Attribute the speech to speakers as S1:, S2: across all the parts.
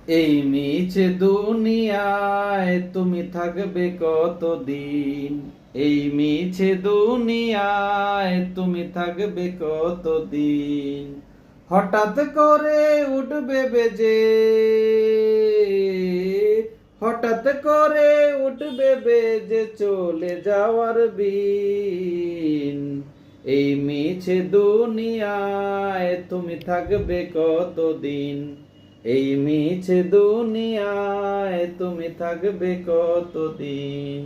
S1: এই মিছে দুনিয়ায় তুমি থাকবে কতদিন? এই মিছে দুনিয়ায় তুমি থাকবে কতদিন? হঠাৎ করে উঠবে বেজে, হঠাৎ করে উঠবে বেজে চলে যাওয়ার বিন। এই মিছে দুনিয়ায় তুমি থাকবে কতদিন? এই মিছে দুনিয়ায় তুমি থাকবে কতদিন?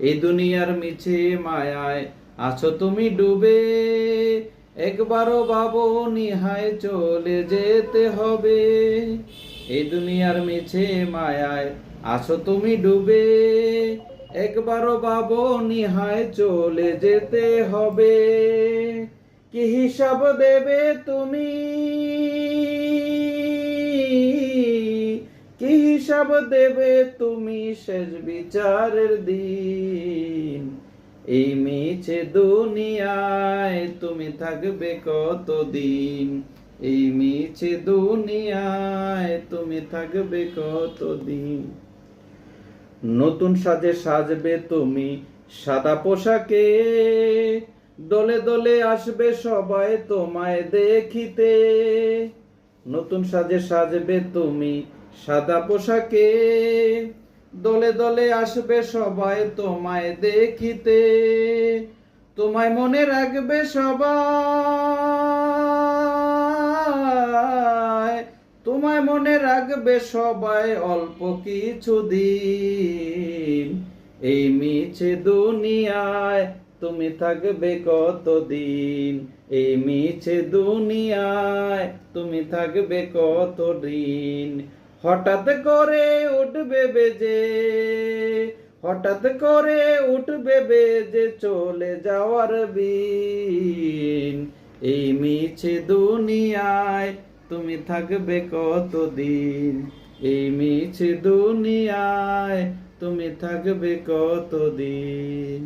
S1: এই দুনিয়ার মিছে মায়ায় আছো তুমি ডুবে, একবারও ভাবোনি হায় চলে যেতে হবে। এই দুনিয়ার মিছে মায়ায় আছো তুমি ডুবে, একবারও ভাবোনি হায় চলে যেতে হবে। কি হিসাব দেবে তুমি? কি হিসাব দেবে তুমি শেষ বিচারের দিন? এই মিছে দুনিয়ায় তুমি থাকবে কতদিন? এই মিছে দুনিয়ায় তুমি থাকবে কতদিন? নতুন সাজে সাজবে তুমি সাদা পোশাকে, দলে দলে আসবে সবাই তোমায় দেখিতে। নতুন সাজে সাজবে তুমি সাদা পোশাকে, দলে দলে আসবে সবাই তোমায় দেখিতে। তোমায় মনে রাখবে সবাই, তোমায় মনে রাখবে সবাই অল্প কিছুদিন। এই মিছে দুনিয়ায় তুমি থাকবে কতদিন? এই মিছে দুনিয়ায় তুমি থাকবে কতদিন? হঠাৎ করে উঠবে বেজে, হঠাৎ করে উঠবে বেজে চলে যাওয়ার বিন। এই মিছে দুনিয়ায় তুমি থাকবে কতদিন? এই মিছে দুনিয়ায় তুমি থাকবে কতদিন?